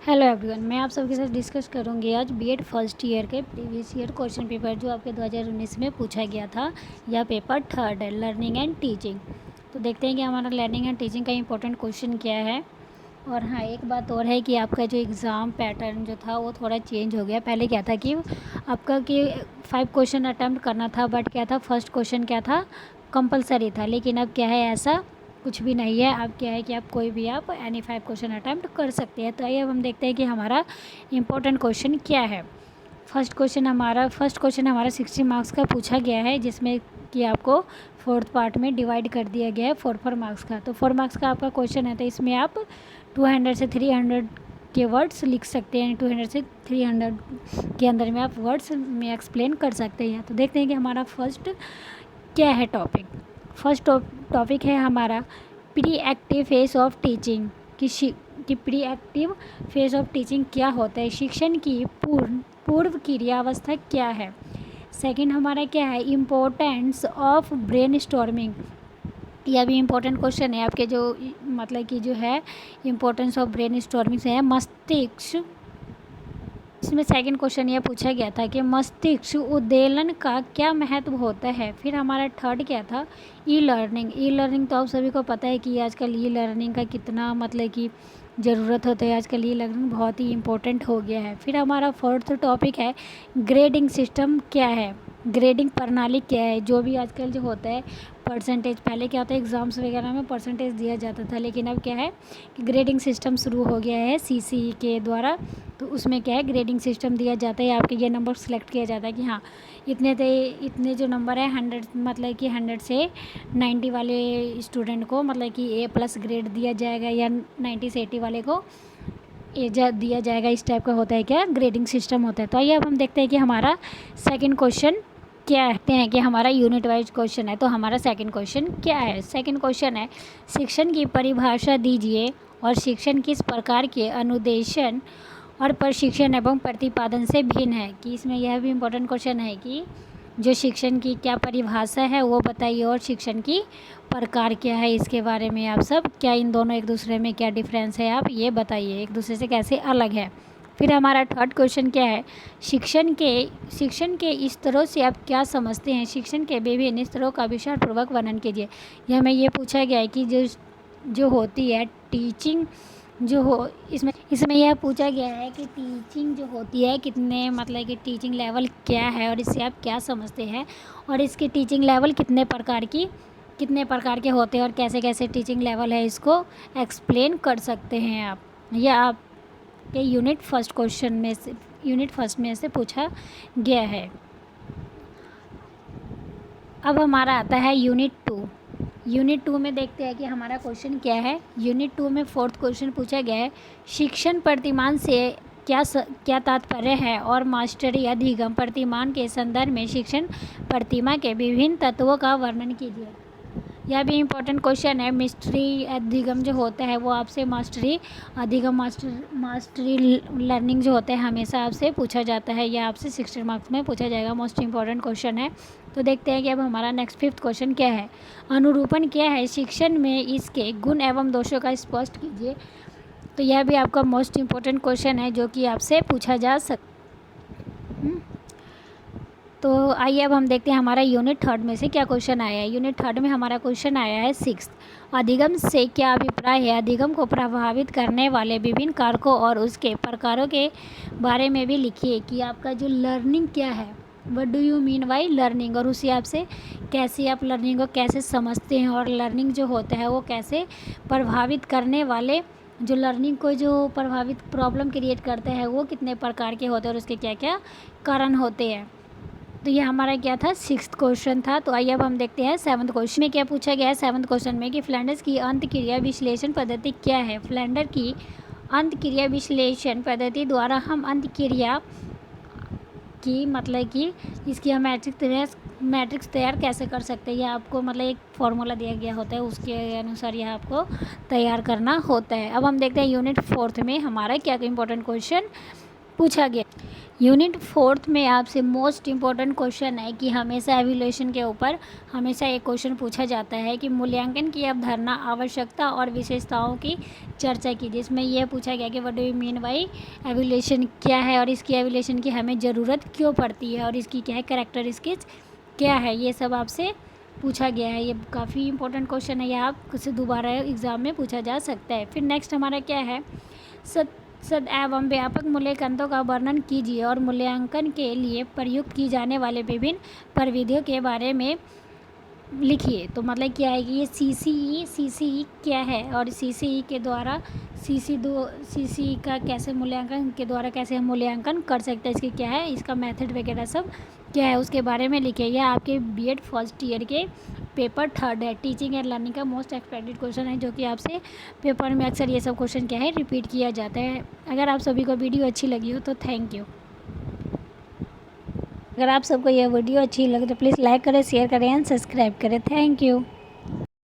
Hello everyone, मैं आप सबके साथ डिस्कस करूंगी आज बीएड फर्स्ट ईयर के प्रीवियस ईयर क्वेश्चन पेपर जो आपके 2019 में पूछा गया था। यह पेपर थर्ड है, लर्निंग एंड टीचिंग। तो देखते हैं कि हमारा लर्निंग एंड टीचिंग का इंपॉर्टेंट क्वेश्चन क्या है। और हाँ, एक बात और है कि आपका जो एग्ज़ाम पैटर्न जो था वो थोड़ा चेंज हो गया। पहले क्या था कि आपका कि 5 क्वेश्चन अटैम्प्ट करना था, बट क्या था, फर्स्ट क्वेश्चन क्या था, कंपलसरी था। लेकिन अब क्या है, ऐसा कुछ भी नहीं है। अब क्या है कि आप कोई भी आप एनी 5 क्वेश्चन अटैम्प्ट कर सकते हैं। तो आइए अब हम देखते हैं कि हमारा इंपॉर्टेंट क्वेश्चन क्या है। फर्स्ट क्वेश्चन हमारा 60 मार्क्स का पूछा गया है, जिसमें कि आपको फोर्थ पार्ट में डिवाइड कर दिया गया है 4 मार्क्स का। तो 4 मार्क्स का आपका क्वेश्चन है, तो इसमें आप 200 से 300 के वर्ड्स लिख सकते हैं। 200 से 300 के अंदर में आप वर्ड्स में एक्सप्लेन कर सकते हैं। तो देखते हैं कि हमारा फर्स्ट क्या है टॉपिक। फर्स्ट टॉपिक है हमारा preactive phase of teaching कि preactive phase of teaching क्या होता है, शिक्षण की पूर्व क्रियावस्था क्या है। सेकंड हमारा क्या है, इम्पोर्टेंस ऑफ ब्रेन स्टॉर्मिंग। यह भी इम्पोर्टेंट क्वेश्चन है आपके, जो मतलब कि जो है इम्पोर्टेंस ऑफ ब्रेन स्टॉर्मिंग से है मस्तिष्क। इसमें सेकंड क्वेश्चन ये पूछा गया था कि मस्तिष्क उद्दीलन का क्या महत्व होता है। फिर हमारा थर्ड क्या था, ई लर्निंग तो आप सभी को पता है कि आजकल ई लर्निंग का कितना मतलब कि ज़रूरत होता है। आजकल ई लर्निंग बहुत ही इम्पोर्टेंट हो गया है। फिर हमारा फोर्थ टॉपिक है ग्रेडिंग सिस्टम क्या है, ग्रेडिंग प्रणाली क्या है। जो भी आजकल जो होता है परसेंटेज, पहले क्या होता है एग्ज़ाम्स वगैरह में परसेंटेज दिया जाता था, लेकिन अब क्या है कि ग्रेडिंग सिस्टम शुरू हो गया है सीसीई के द्वारा। तो उसमें क्या है, ग्रेडिंग सिस्टम दिया जाता है, आपके ये नंबर सेलेक्ट किया जाता है कि हाँ इतने जो नंबर है 100 मतलब कि 100 से 90 वाले स्टूडेंट को मतलब कि A+ ग्रेड दिया जाएगा, या 90 से 80 वाले को दिया जाएगा। इस टाइप का होता है क्या, ग्रेडिंग सिस्टम होता है। तो आइए अब हम देखते हैं कि हमारा सेकंड क्वेश्चन क्या है कि हमारा यूनिट वाइज क्वेश्चन है। तो हमारा सेकंड क्वेश्चन क्या है, सेकंड क्वेश्चन है शिक्षण की परिभाषा दीजिए और शिक्षण किस प्रकार के अनुदेशन और प्रशिक्षण एवं प्रतिपादन से भिन्न है। कि इसमें यह भी इम्पोर्टेंट क्वेश्चन है कि जो शिक्षण की क्या परिभाषा है वो बताइए, और शिक्षण की प्रकार क्या है, इसके बारे में आप सब क्या इन दोनों एक दूसरे में क्या डिफरेंस है आप ये बताइए, एक दूसरे से कैसे अलग है। फिर हमारा थर्ड क्वेश्चन क्या है, शिक्षण के स्तरों से आप क्या समझते हैं, शिक्षण के विभिन्न स्तरों का विचारपूर्वक वर्णन कीजिए। यह हमें ये पूछा गया है कि जो होती है टीचिंग जो हो, इसमें यह पूछा गया है कि टीचिंग जो होती है कितने मतलब कि टीचिंग लेवल क्या है और इससे आप क्या समझते हैं, और इसके टीचिंग लेवल कितने प्रकार के होते हैं और कैसे कैसे टीचिंग लेवल है, इसको एक्सप्लेन कर सकते हैं आप। यह आपके यूनिट फर्स्ट में से पूछा गया है। अब हमारा आता है यूनिट 2 में देखते हैं कि हमारा क्वेश्चन क्या है। यूनिट 2 में फोर्थ क्वेश्चन पूछा गया है शिक्षण प्रतिमान से क्या तात्पर्य है, और मास्टरी अधिगम प्रतिमान के संदर्भ में शिक्षण प्रतिमा के विभिन्न तत्वों का वर्णन कीजिए। यह भी इम्पोर्टेंट क्वेश्चन है। मास्टरी अधिगम जो होता है वो आपसे मास्टरी लर्निंग जो होता है हमेशा आपसे पूछा जाता है, या आपसे 60 मार्क्स में पूछा जाएगा। मोस्ट इम्पॉर्टेंट क्वेश्चन है। तो देखते हैं कि अब हमारा नेक्स्ट फिफ्थ क्वेश्चन क्या है, अनुरूपण क्या है, शिक्षण में इसके गुण एवं दोषों का स्पष्ट कीजिए। तो यह भी आपका मोस्ट इम्पॉर्टेंट क्वेश्चन है जो कि आपसे पूछा जा सकता। तो आइए अब हम देखते हैं हमारा यूनिट थर्ड में से क्या क्वेश्चन आया है। यूनिट थर्ड में हमारा क्वेश्चन आया है 6th, अधिगम से क्या अभिप्राय है, अधिगम को प्रभावित करने वाले विभिन्न कारकों और उसके प्रकारों के बारे में भी लिखिए। कि आपका जो लर्निंग क्या है, what do you mean by learning, और उसी आपसे कैसे आप लर्निंग को कैसे समझते हैं, और लर्निंग जो होता है वो कैसे प्रभावित करने वाले जो लर्निंग को जो प्रभावित प्रॉब्लम क्रिएट करते हैं वो कितने प्रकार के होते हैं और उसके क्या क्या कारण होते हैं। तो ये हमारा क्या था, 6th क्वेश्चन था। तो आइए अब हम देखते हैं 7th क्वेश्चन में क्या पूछा गया है। 7th क्वेश्चन में कि फ्लैंडर्स की अंतःक्रिया विश्लेषण पद्धति क्या है। फ्लैंडर की अंतःक्रिया विश्लेषण पद्धति द्वारा हम अंतःक्रिया की मतलब कि इसकी हम मैट्रिक्स तैयार कैसे कर सकते हैं। यह आपको मतलब एक फॉर्मूला दिया गया होता है, उसके अनुसार यह आपको तैयार करना होता है। अब हम देखते हैं यूनिट 4th में हमारा क्या इंपॉर्टेंट क्वेश्चन पूछा गया यूनिट 4 में आपसे मोस्ट इम्पॉर्टेंट क्वेश्चन है कि हमेशा एवैल्यूएशन के ऊपर हमेशा एक क्वेश्चन पूछा जाता है कि मूल्यांकन की अवधारणा, आवश्यकता और विशेषताओं की चर्चा की, जिसमें यह पूछा गया कि what do you mean by evaluation क्या है और इसकी एवैल्यूएशन की हमें ज़रूरत क्यों पड़ती है और इसकी क्या है कैरेक्टरिस्टिक्स क्या है, ये सब आपसे पूछा गया है। ये काफ़ी इंपॉर्टेंट क्वेश्चन है, यह आपसे दोबारा एग्ज़ाम में पूछा जा सकता है। फिर नेक्स्ट हमारा क्या है, सद एवं व्यापक मूल्यांकनों का वर्णन कीजिए और मूल्यांकन के लिए प्रयुक्त की जाने वाले विभिन्न प्रविधियों के बारे में लिखिए। तो मतलब क्या है कि ये सीसीई क्या है और सीसीई के द्वारा सीसीई का कैसे मूल्यांकन के द्वारा कैसे हम मूल्यांकन कर सकते हैं, इसकी क्या है, इसका मेथड वगैरह सब क्या है उसके बारे में लिखिए। यह आपके बीएड फर्स्ट ईयर के पेपर 3 है, टीचिंग एंड लर्निंग का मोस्ट एक्सपेक्टेड क्वेश्चन है, जो कि आपसे पेपर में अक्सर ये सब क्वेश्चन क्या है रिपीट किया जाता है। अगर आप सभी को वीडियो अच्छी लगी हो तो थैंक यू। अगर आप सबको यह वीडियो अच्छी लगे तो प्लीज़ लाइक करें, शेयर करें एंड सब्सक्राइब करें। Thank you.